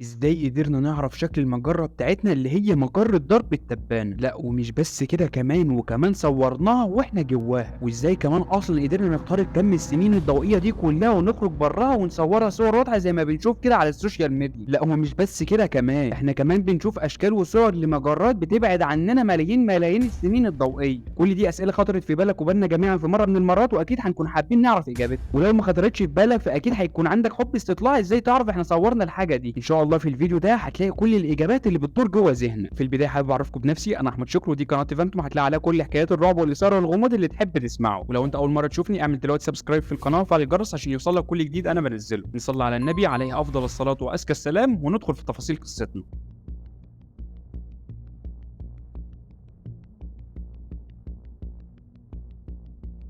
ازاي قدرنا نعرف شكل المجرة بتاعتنا اللي هي مجرة درب التبانة؟ لا ومش بس كده كمان صورناها واحنا جواها، وازاي كمان اصلا قدرنا نخترق كم السنين الضوئية دي كلها ونخرج براها ونصورها صور واضحة زي ما بنشوف كده على السوشيال ميديا. لا هو مش بس كده كمان، احنا كمان بنشوف اشكال وصور لمجرات بتبعد عننا ملايين السنين الضوئية. كل دي اسئلة خطرت في بالك وبالنا جميعا في مرة من المرات، واكيد هنكون حابين نعرف اجابتها. ولو ما خطرتش في بالك فاكيد هيكون عندك حب استطلاع ازاي تعرف احنا صورنا الحاجة دي. ان شاء الله في الفيديو ده هتلاقي كل الاجابات اللي بتدور جوه ذهنك. في البدايه حابب اعرفكم بنفسي، انا احمد شكر ودي قناه ايفنتوم، هتلاقي عليها كل حكايات الرعب والاثاره والغموض اللي تحب تسمعه. ولو انت اول مره تشوفني اعمل دلوقتي سبسكرايب في القناه وفعل الجرس عشان يوصلك كل جديد انا بنزله. نصلي على النبي عليه افضل الصلاه وازكى السلام وندخل في تفاصيل قصتنا.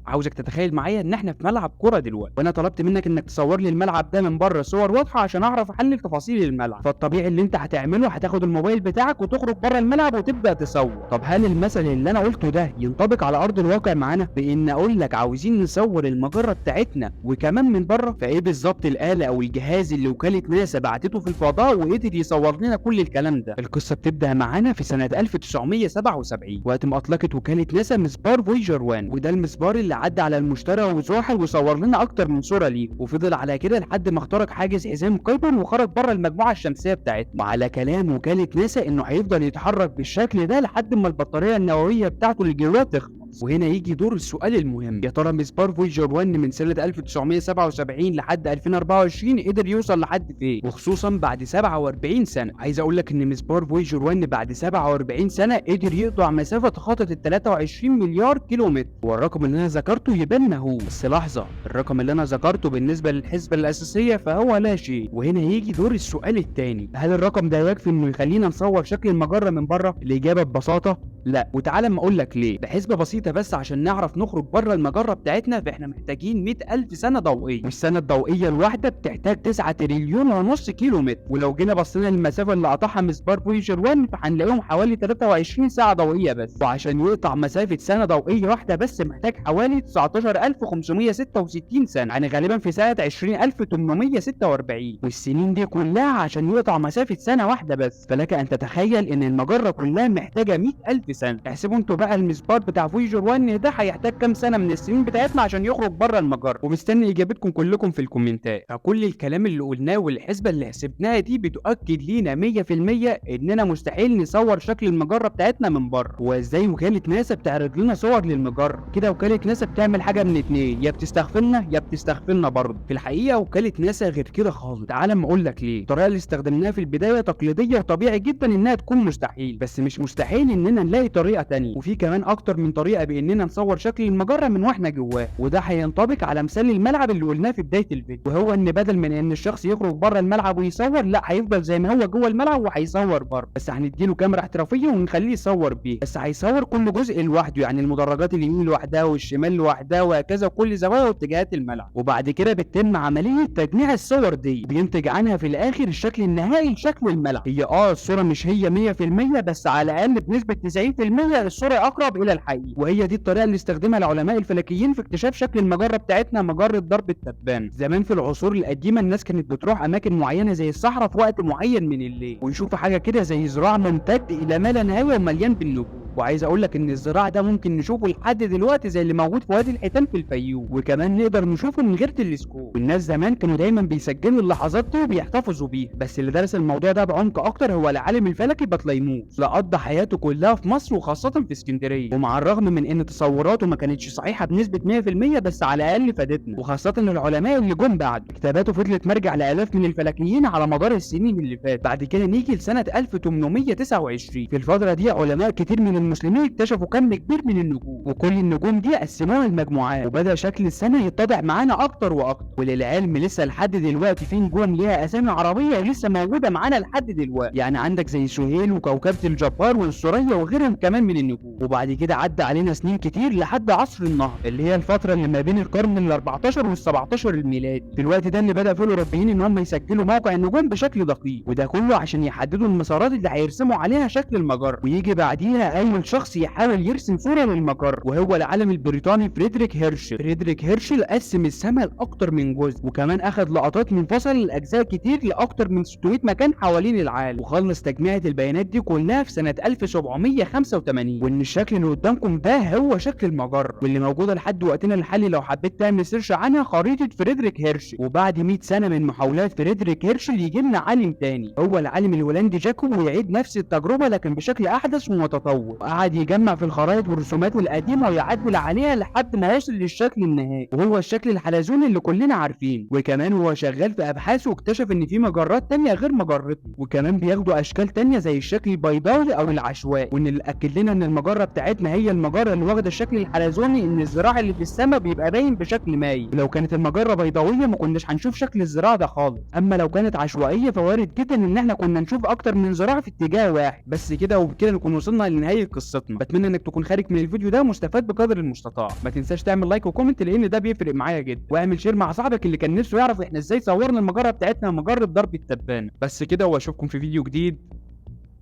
عاوزك تتخيل معايا ان احنا في ملعب كوره دلوقتي، وانا طلبت منك انك تصور لي الملعب ده من بره صور واضحه عشان اعرف احلل تفاصيل الملعب. فالطبيعي اللي انت هتعمله هتاخد الموبايل بتاعك وتخرج بره الملعب وتبدا تصور. طب هل المثل اللي انا قلته ده ينطبق على ارض الواقع معانا؟ بان اقول لك عاوزين نصور المجره بتاعتنا وكمان من بره، فايه بالظبط الاله او الجهاز اللي وكاله ناسا بعتته في الفضاء وقدر يصور لنا كل الكلام ده؟ القصه بتبدا معانا في سنه 1977 وقت ما اطلقت وكاله ناسا مسبار فويجر 1، وده المسبار اللي عدى على المشتري وزحل وصور لنا اكتر من صوره ليه، وفضل على كده لحد ما اخترق حاجز حزام كويبر وخرج بره المجموعه الشمسيه بتاعتنا. وعلى كلام وكاله ناسا انه هيفضل يتحرك بالشكل ده لحد ما البطاريه النوويه بتاعته اللي جواه تخلص. وهنا يجي دور السؤال المهم، يا ترى مسبار فويجر 1 من سنه 1977 لحد 2024 قدر يوصل لحد فين؟ وخصوصا بعد 47 سنه. عايز اقول لك ان مسبار فويجر 1 بعد 47 سنه قدر يقطع مسافه تخطت 23 مليار كيلومتر، والرقم اللي انا ذكرته يبان مهول. بس لحظه، الرقم اللي انا ذكرته بالنسبه للحسبه الاساسيه فهو لا شيء. وهنا يجي دور السؤال الثاني، هل الرقم ده يكفي انه يخلينا نصور شكل المجره من بره؟ الاجابه ببساطه لا، وتعالى اما اقول لك ليه. بحسبه بسيطه بس عشان نعرف نخرج بره المجره بتاعتنا فاحنا محتاجين 100,000 سنه ضوئيه، والسنه الضوئيه الواحده بتحتاج 9 تريليون ونص كيلو متر. ولو جينا بصينا للمسافه اللي قطعها مسبار فويجر 1 فهنلاقيهم حوالي 23 ساعه ضوئيه بس، وعشان يقطع مسافه سنه ضوئيه واحده بس محتاج حوالي 19566 سنه، يعني غالبا في سنه 20846، والسنين دي كلها عشان يقطع مسافه سنه واحده بس. فلك ان تتخيل ان المجره كلها محتاجه 100,000 سنه. احسبوا انتوا بقى المسبار بتاع فويجر 1 ده هيحتاج كام سنه من السنين بتاعتنا عشان يخرج بره المجره، ومستني اجابتكم كلكم في الكومنتات. فكل الكلام اللي قلناه والحسبه اللي حسبناها دي بتؤكد لينا 100% اننا مستحيل نصور شكل المجره بتاعتنا من بره. وازاي وكاله ناسا بتعرض لنا صور للمجره كده؟ وكاله ناسا بتعمل حاجه من اتنين، يا بتستغفلنا يا بتستغفلنا برضه. في الحقيقه وكاله ناسا غير كده خالص، تعال اما اقول لك ليه. الطريقه اللي استخدمناها في البدايه تقليديه وطبيعي جدا انها تكون مستحيل، بس مش مستحيل اننا نلاقي طريقه تانية، وفي كمان اكتر من طريقه باننا نصور شكل المجره من واحنا جواه. وده هينطبق على مثال الملعب اللي قلناه في بدايه الفيديو، وهو ان بدل من ان الشخص يخرج بره الملعب ويصور، لا هيفضل زي ما هو جوه الملعب وهيصور بره، بس هنديله كاميرا احترافيه ونخليه يصور بيها، بس هيصور كل جزء لوحده، يعني المدرجات اليمين لوحدها والشمال لوحدها وهكذا كل زوايا واتجاهات الملعب. وبعد كده بتتم عمليه تجميع الصور دي، بينتج عنها في الاخر الشكل النهائي لشكل الملعب. هي الصوره مش هي 100% بس على الاقل بنسبه 90% الصوره اقرب الى الحقيقه. وهي دي الطريقه اللي استخدمها العلماء الفلكيين في اكتشاف شكل المجره بتاعتنا، مجره درب التبان. زمان في العصور القديمه الناس كانت بتروح اماكن معينه زي الصحراء في وقت معين من الليل ويشوفوا حاجه كده زي زراع ممتد الى ما لا نهايه ومليان بالنجوم. وعايز اقول لك ان الزراع ده ممكن نشوفه لحد دلوقتي زي اللي موجود في وادي الحيتان في الفيوم، وكمان نقدر نشوفه من غير تلسكوب. والناس زمان كانوا دايما بيسجلوا اللحظات دي وبيحتفظوا بيها. بس اللي درس الموضوع ده بعمق اكتر هو العالم الفلكي بطليموس، اللي قضى حياته كلها في مصر وخاصه في اسكندريه. ومع الرغم من ان تصوراته ما كانتش صحيحه بنسبه 100% بس على الاقل فادتنا، وخاصه العلماء اللي جم بعد. كتاباته فضلت مرجع لالاف من الفلكيين على مدار السنين اللي فاتت. بعد كده نيجي لسنه 1829، في الفتره دي علماء كتير من المسلمين اكتشفوا كم كبير من النجوم، وكل النجوم دي قسموها لمجموعات، وبدا شكل السنه يتضح معانا اكتر واكتر. وللعلم لسه لحد دلوقتي في نجوم ليها اسامي عربيه لسه موجوده معانا لحد دلوقتي، يعني عندك زي سهيل وكوكبه الجبار والثريا وغيرهم كمان من النجوم. وبعد كده عدى علينا سنين كتير لحد عصر النهضه، اللي هي الفتره اللي ما بين القرن ال14 وال17 الميلادي. في الوقت ده اللي بدا فيه الاوروبيين ان هم يسجلوا موقع النجوم بشكل دقيق، وده كله عشان يحددوا المسارات اللي هيرسموا عليها شكل المجره. ويجي بعديها اي اول شخص يحاول يرسم صوره للمجره، وهو العالم البريطاني فريدريك هيرشل. فريدريك هيرشل قسم السماء لاكتر من جزء، وكمان اخذ لقطات منفصله لاجزاء كتير لاكتر من 600 مكان حوالين العالم، وخلص تجميعة البيانات دي كلها في سنه 1785. وان الشكل اللي قدامكم ده هو شكل المجره، واللي موجوده لحد وقتنا الحالي لو حبيت تعمل سيرش عنها خريطه فريدريك هيرشل. وبعد 100 سنه من محاولات فريدريك هيرشل يجي لنا عالم تاني، هو العالم الهولندي جاكوب، ويعيد نفس التجربه لكن بشكل احدث ومتطور، وقعد يجمع في الخرائط والرسومات القديمه ويعدل عليها لحد ما يصل للشكل النهائي، وهو الشكل الحلزوني اللي كلنا عارفينه. وكمان هو شغال في ابحاثه واكتشف ان في مجرات تانية غير مجرتنا، وكمان بياخدوا اشكال تانية زي الشكل البيضاوي او العشوائي. وان اللي اكد لنا ان المجره بتاعتنا هي المجره اللي واخده الشكل الحلزوني ان الزراع اللي في السماء بيبقى باين بشكل مايل، ولو كانت المجره بيضاويه ما كناش هنشوف شكل الزراع ده خالص، اما لو كانت عشوائيه فوارد جدا ان احنا كنا نشوف اكتر من زراع في اتجاه واحد. بس كده وبكده نكون وصلنا لنهايه قصتنا. بتمنى انك تكون خارج من الفيديو ده مستفاد بقدر المستطاع. ما تنساش تعمل لايك وكومنت لان ده بيفرق معايا جدا، واعمل شير مع صاحبك اللي كان نفسه يعرف احنا ازاي صورنا المجره بتاعتنا مجره ضرب التبانه. بس كده واشوفكم في فيديو جديد.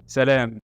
سلام.